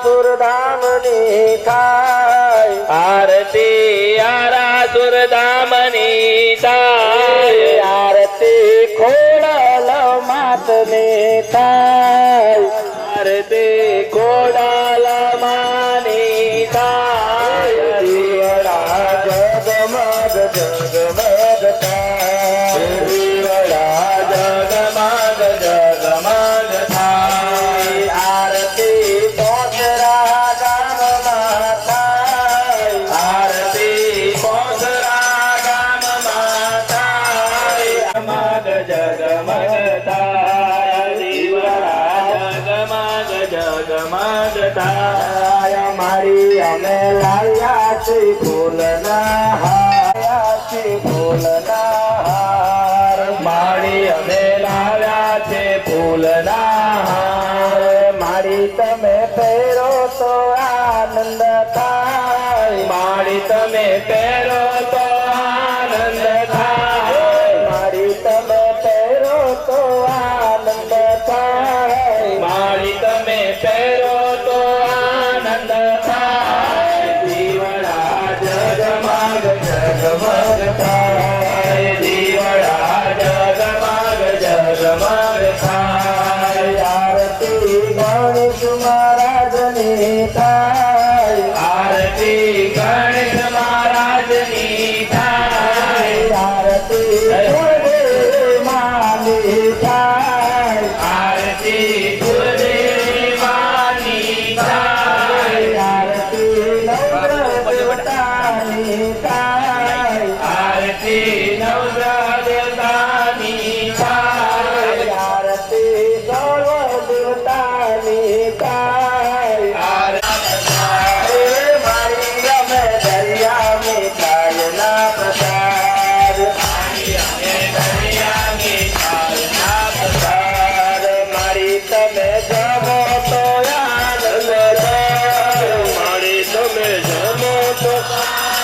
સુરધામની થાય આરતી સુરધામની થાય આરતી ખોડલ માતની થાય આરતી ખોડલ માની થાય દીવડા જગમગ જગમગ થાય દીવડા જગમગ જગમગ થાય આરતી પોસરા ગામમાં થાય આરતી પોસરા ગામમાં થાય જગમગ જગમગ થાય દીવડા જગમગ જગમગ થાય મારી અમે લાયા છે ફૂલના હાર છે ફૂલના હાર મારી અમે લાવ્યા છે ફૂલના હાર મારી તમે પહેરો તો આનંદ થાય મારી તમે પહેરો તો આનંદ થાય મારી તમે પહેરો તો આનંદ થાય મારી તમે પહેરો તો આનંદ થાય દીવડા જગમગ જગમગ થાય દીવડા જગમગ જગમગ થાય આરતી ગણેશ મહારાજની થાય આરતી ગણેશ મહારાજની થાય આરતી કુળદેવી માની થાય આરતી કુળદેવી માની થાય આરતી નવગ્રહની થાય આરતી નવગ્રહ દેવતાની થાય આરતી સર્વ દેવતાની થાય મારી અમે દરિયા મીઠાઈના પ્રસાદ મારી તમે જમો તો આનંદ થાય મારી તમે જમો તો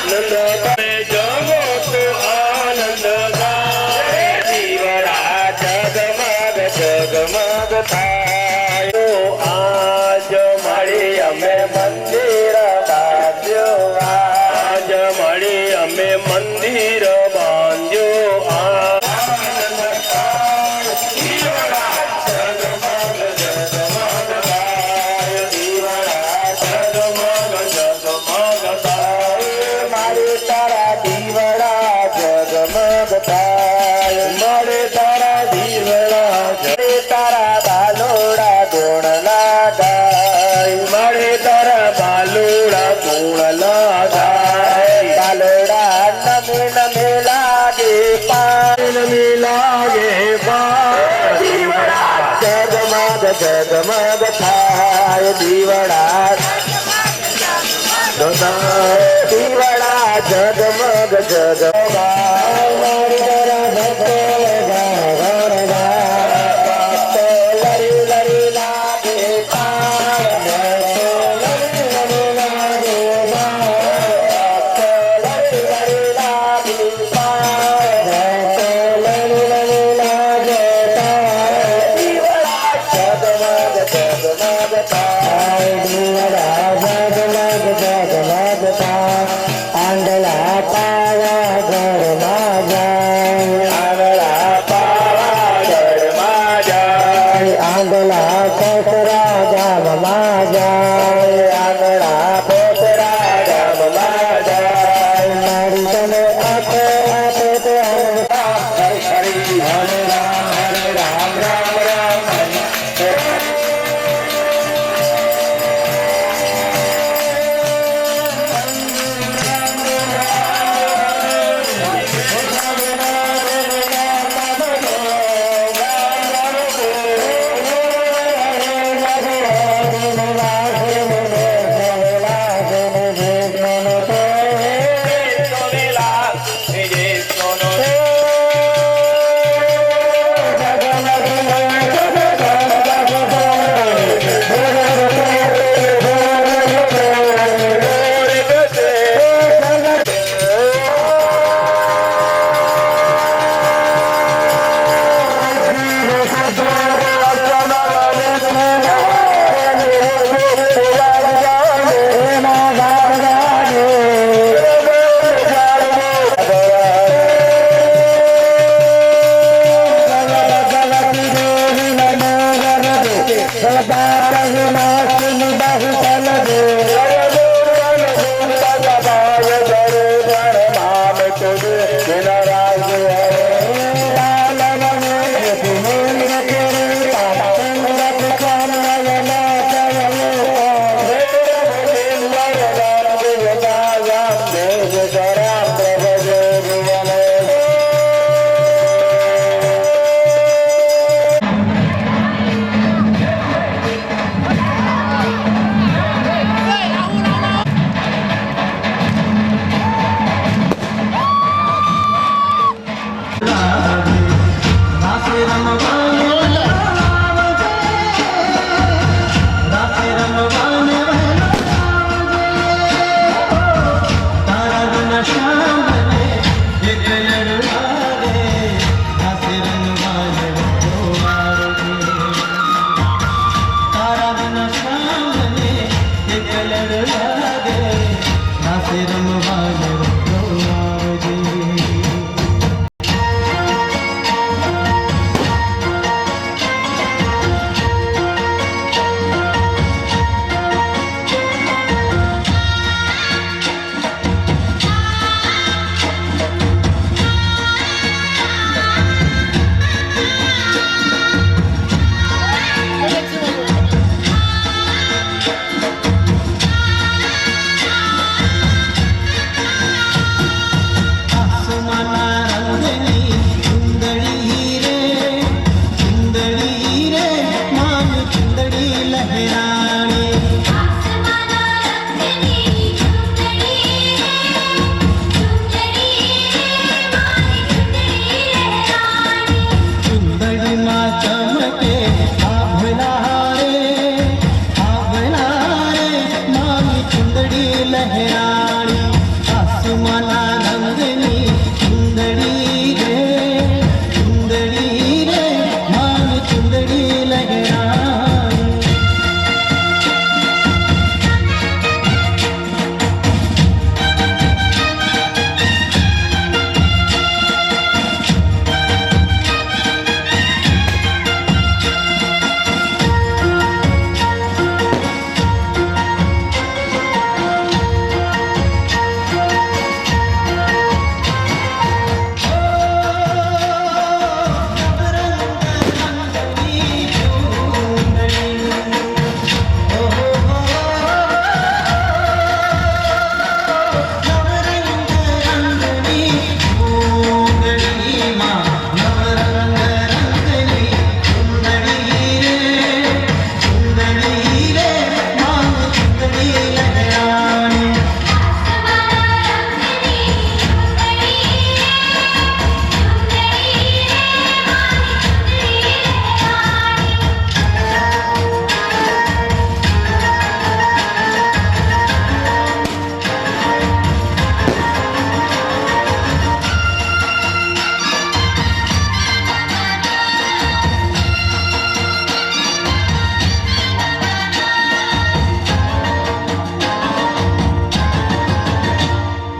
નંદ તમે જમો તો આનંદ થાય દીવડા જગમગ જગમગ થાય આજ મળી અમે મંદિર બાંધ્યો આજ મળી અમે મંદિર બાંધ્યો મારી તારા દીવડા જગમગ થાય મળે તારા દીવડા જય તારા બાલોડા ગુણ લાગાય મળે તારા બાલુડા ગુણ લાગાય બાલોડા નમી નમી લાગે નમી લાગે દીવડા જગમગ જગમગ થાય દીવડા દીવડા જગમગ જગમગ લરી લરી લાગે આંગલા પાવા ઘરમાં રમવા રમતો આવજે. આસમાના રંગની ચુંદડી રે માની ચુંદડી લહેરાણી. ચુંદડીમાં ચમકે આભલા રે માની ચુંદડી લહેરાણી. આસમાના રંગની ચુંદડી રે માની ચુંદડી લહેરાણી.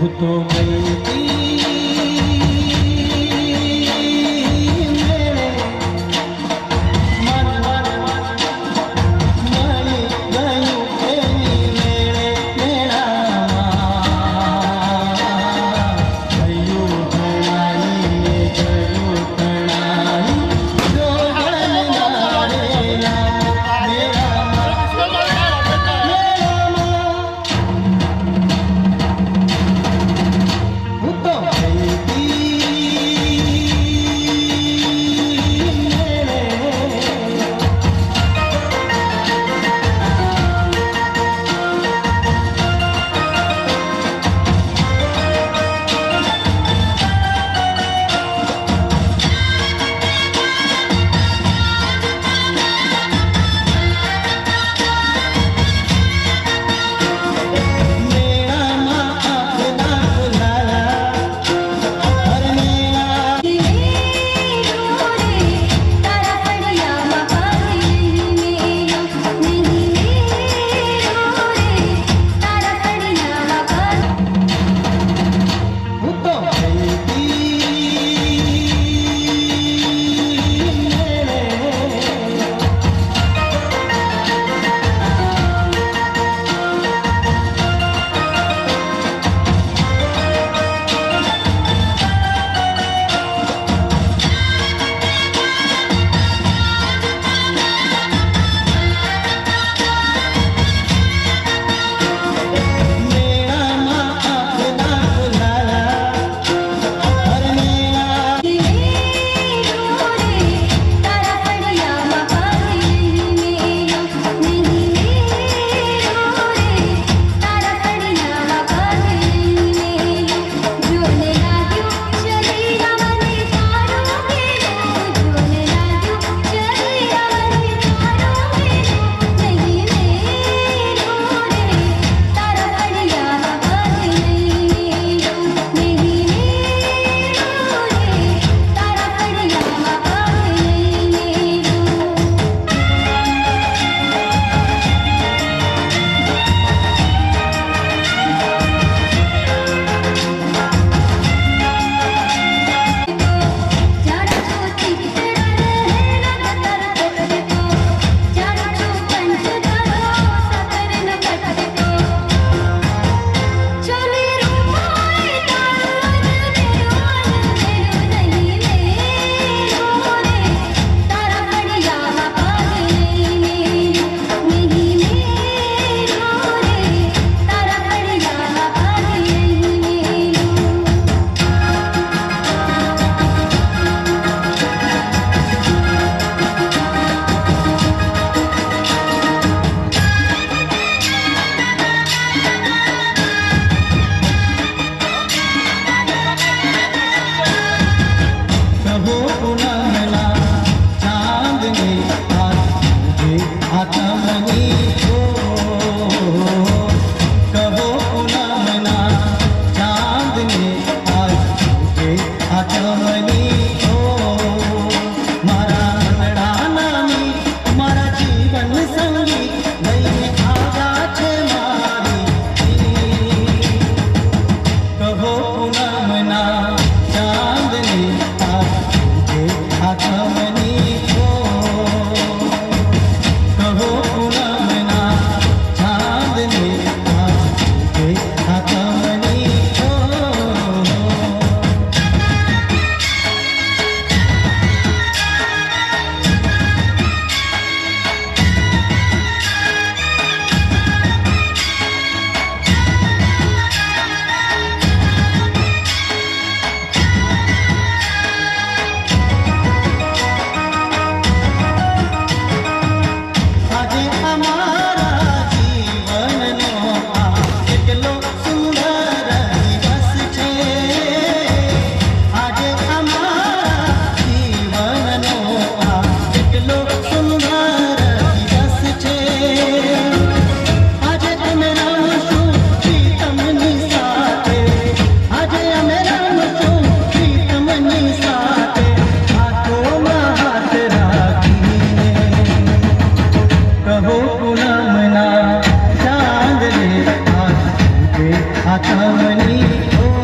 હું તો ગઈ મેળે મન મળી ગયું એની મેળામાં. ગયું તણાઈને ગયું તણાઈ જોગણના મેળામાં. હું તો રામની ઓ